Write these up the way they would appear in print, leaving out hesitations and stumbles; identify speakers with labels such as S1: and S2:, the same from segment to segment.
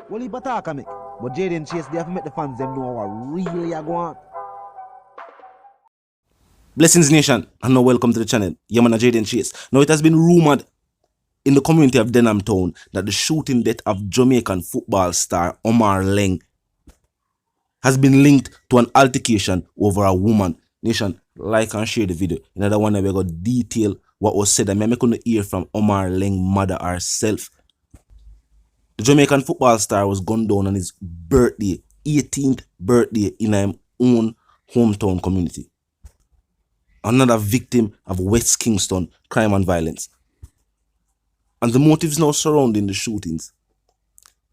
S1: Well, he attack me. But Jaden Chase, they have to make the fans them know what really are going on.
S2: Blessings Nation, and now welcome to the channel. Yeah, man, Jaden Chase. Now it has been rumored in the community of Denham Town that the shooting death of Jamaican football star Omar Laing has been linked to an altercation over a woman. Nation, like and share the video. Another one that we got detail what was said, and I'm going to hear from Omar Laing's mother herself. The Jamaican football star was gunned down on his birthday, 18th birthday, in his own hometown community. Another victim of West Kingston crime and violence. And the motives now surrounding the shootings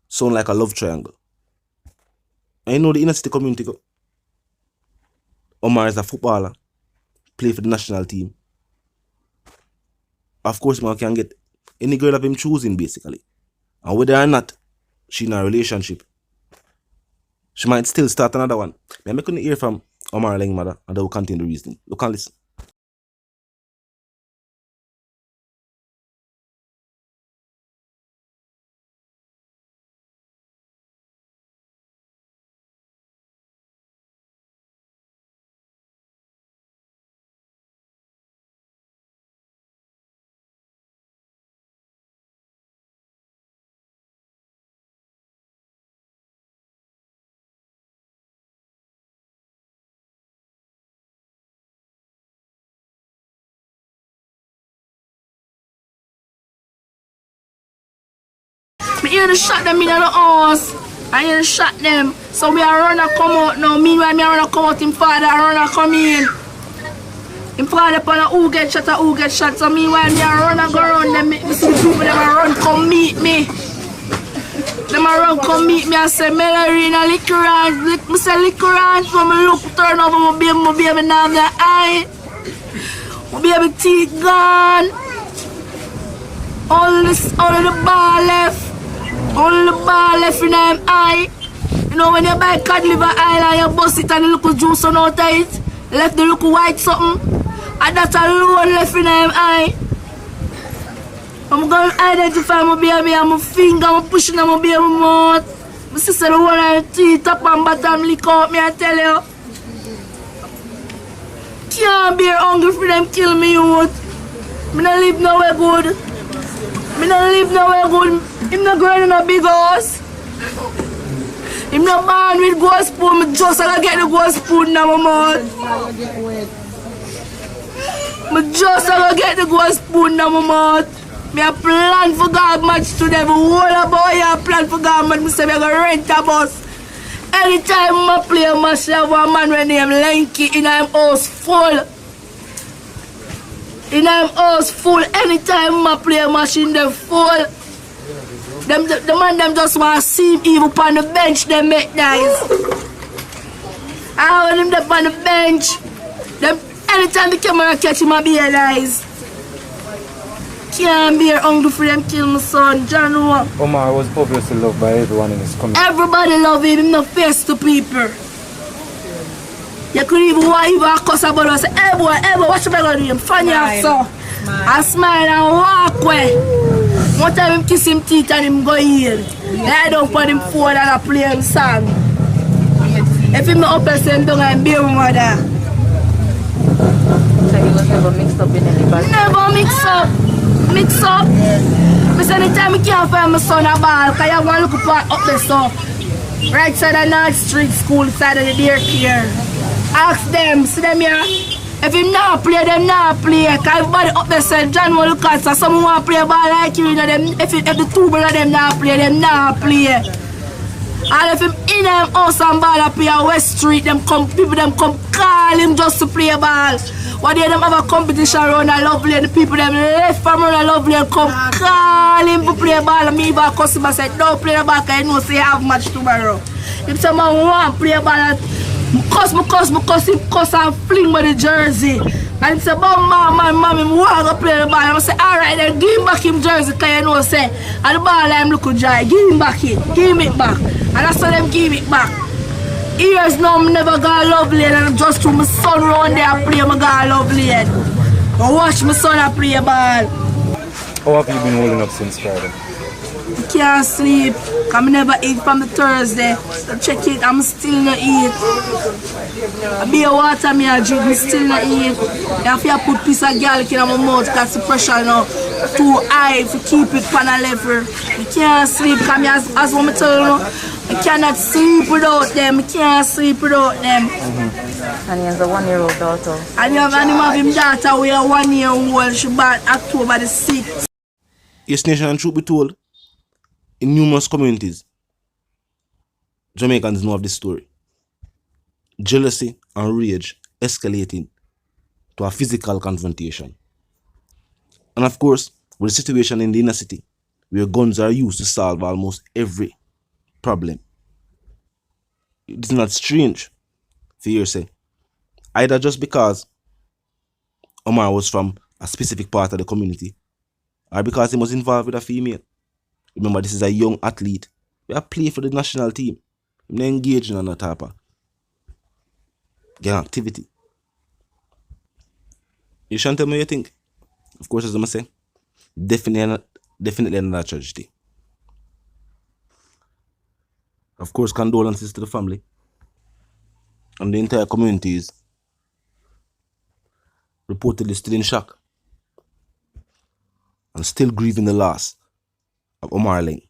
S2: sound like a love triangle. And you know the inner city community, Omar is a footballer, play for the national team. Of course, man can get any girl of him choosing, basically. And whether or not she in a relationship, she might still start another one. I'm going to hear from Omar Laing's mother, and they will continue the reasoning. Look and listen.
S3: I hear the shot them in the house. I hear the shot them. So we are run and come out now. Meanwhile, me run and come out, him father run and come in. Him father upon a who get shot, So meanwhile, me run and go around them. Me see the people them run come meet me. Them run come meet me and say, Melorina, liquor on. Me say liquor on. So me look, turn over my baby now have the eye. My baby teeth gone. All the ball left. Only the ball left in them eye. You know when you buy cod liver oil and you bust it and the little juice on out of it, left the little white something, and that's a load left in them eye. I'm going to identify my baby and my finger, I'm pushing on my baby mouth. My sister the one of the teeth up and bottom lick out me, I tell you. Can't be hungry for them kill me youth. Me don't live nowhere good. Me don't live nowhere good. Him not growing in a big house. Him not born with gold spoon. Me just gonna get the gold spoon now, my mouth. Me just gonna get the gold spoon now, my mouth. Me a plan for God match today. Me whole about here plan for God match. Me say me gonna rent a bus. Anytime I play a match, I have a man when name Lanky in him house full. In him house full. Anytime I play a match in them full. The man them just want to see him even on the bench, they make nice. I want him up on the bench. Them, anytime the camera catch him, I be nice. Can't be hungry for them kill my son, John.
S4: Omar was obviously loved by everyone in his community.
S3: Everybody love him, him no face to people. You could even cuss about us, say, hey boy, what you gonna do him? Funny so. I smile and walk away. One time him kiss him teeth and him go here. Lie down for him phone and I play him song. If him not up and say him down and be Mvrder.
S5: So he was never mixed up in anybody?
S3: Never mix up. Mix up. I say anytime I can't find my son a ball, because I want to look up there so. Right side of North Street School, side of the daycare. Ask them, see them here. If him not play, them not play. Because everybody up there said, John will look at so someone want to play a ball like you, know, them, if the two of them not play, them not play. And if him in them house and ball up here West Street, people them come call him just to play a ball. One day them have a competition around a lovely and the people them left from around a lovely and come call him to play a ball. And me even a customer said, don't play a ball because you know say you have match tomorrow. If someone want to play a ball, cuss and fling with the jersey. And he said, man, mommy, I want to play the ball. And I say, alright then, give him back him jersey because you know say, and the ball I'm looking dry. Give him back it. Give him it back. And I saw them give it back. Years now, I never got lovely and I just threw my son around there and play, I got lovely. I watch my son play a ball.
S4: How have you been holding up since Friday?
S3: I can't sleep. I never eat from the Thursday. So check it, I'm still not eat. I be a water me I drink, I still not eat. I have to put piece of garlic in my mouth because the pressure now too high to keep it on a level. I can't sleep because as what I tell you, I cannot sleep without them. I can't sleep without them.
S5: And he has a 1-year-old daughter.
S3: And you have him daughter we are 1 year old. She born October the 6th.
S2: Yes, nation, and truth be told, in numerous communities, Jamaicans know of this story. Jealousy and rage escalating to a physical confrontation. And of course, with the situation in the inner city, where guns are used to solve almost every problem, it's not strange for you to say, either just because Omar was from a specific part of the community, or because he was involved with a female. Remember, this is a young athlete. We are play for the national team. I'm not engaging on a type of activity. You shan't tell me what you think. Of course, as I say, definitely another tragedy. Of course, condolences to the family and the entire community is reportedly still in shock and still grieving the loss of Omar Laing.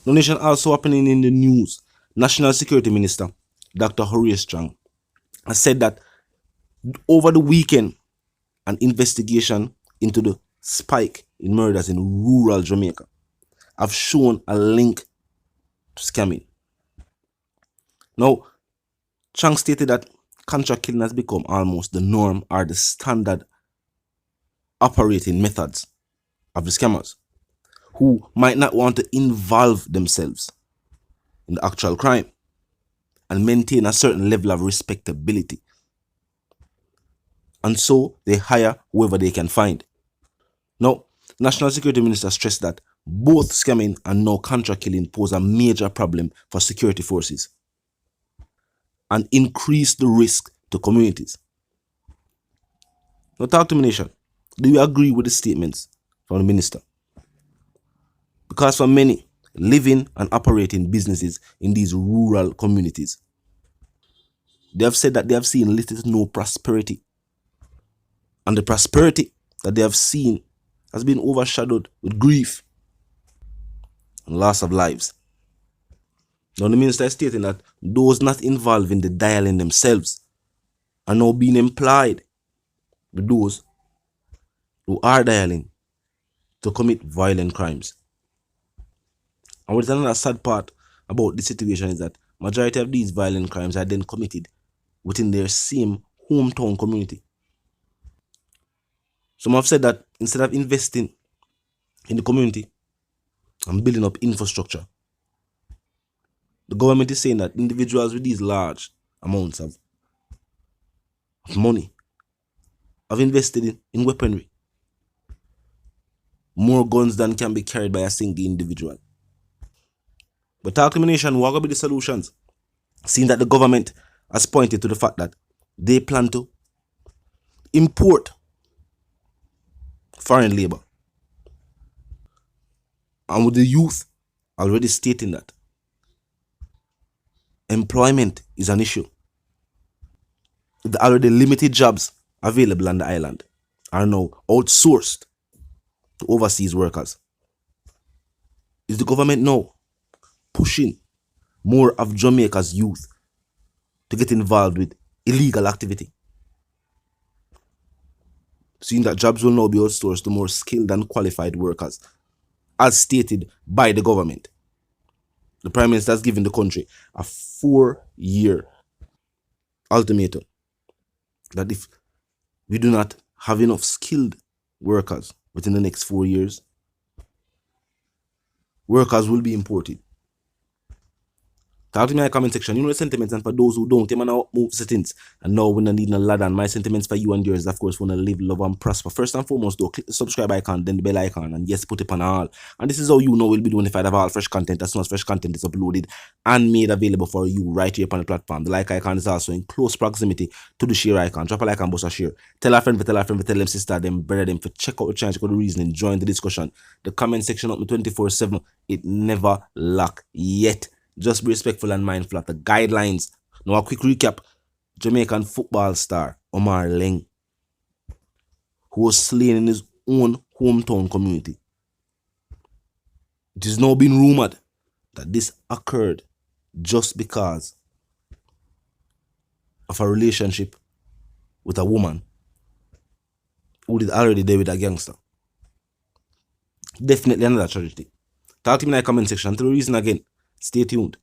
S2: The nation also happening in the news. National Security Minister Dr. Horace Strong has said that over the weekend, an investigation into the spike in murders in rural Jamaica have shown a link to scamming. Now, Strong stated that contract killing has become almost the norm or the standard operating methods of the scammers, who might not want to involve themselves in the actual crime and maintain a certain level of respectability. And so they hire whoever they can find. Now, National Security Minister stressed that both scamming and now contract killing pose a major problem for security forces and increase the risk to communities. Now, talk to me, nation. Do you agree with the statements from the minister? Because for many, living and operating businesses in these rural communities, they have said that they have seen little to no prosperity. And the prosperity that they have seen has been overshadowed with grief and loss of lives. Now the minister is stating that those not involved in the dialing themselves are now being employed with those who are dialing to commit violent crimes. And what is another sad part about this situation is that majority of these violent crimes are then committed within their same hometown community. Some have said that instead of investing in the community and building up infrastructure, the government is saying that individuals with these large amounts of money have invested in weaponry. More guns than can be carried by a single individual. But talk to me, nation, what will be the solutions? Seeing that the government has pointed to the fact that they plan to import foreign labor. And with the youth already stating that employment is an issue. The already limited jobs available on the island are now outsourced to overseas workers. Is the government now pushing more of Jamaica's youth to get involved with illegal activity? Seeing that jobs will now be outsourced to more skilled and qualified workers, as stated by the government. The Prime Minister has given the country a 4-year ultimatum that if we do not have enough skilled workers within the next 4 years, workers will be imported. Talk to me in the comment section. You know the sentiments, and for those who don't, you man move settings. And now we don't need no ladder. And my sentiments for you and yours, of course, want to live, love, and prosper. First and foremost, though, click the subscribe icon, then the bell icon, and yes, put it on all. And this is how you know we'll be doing if I have all fresh content as soon as fresh content is uploaded and made available for you right here upon the platform. The like icon is also in close proximity to the share icon. Drop a like and bust a share. Tell a friend, tell them sister, them brother, them for check out the channel, check out the reasoning, join the discussion. The comment section up 24/7. It never lack yet. Just be respectful and mindful of the guidelines. Now a quick recap. Jamaican football star Omar Laing, who was slain in his own hometown community. It is now been rumored that this occurred just because of a relationship with a woman who is already there with a gangster. Definitely another tragedy. Talk to me in the comment section. To the reason again. Stay tuned.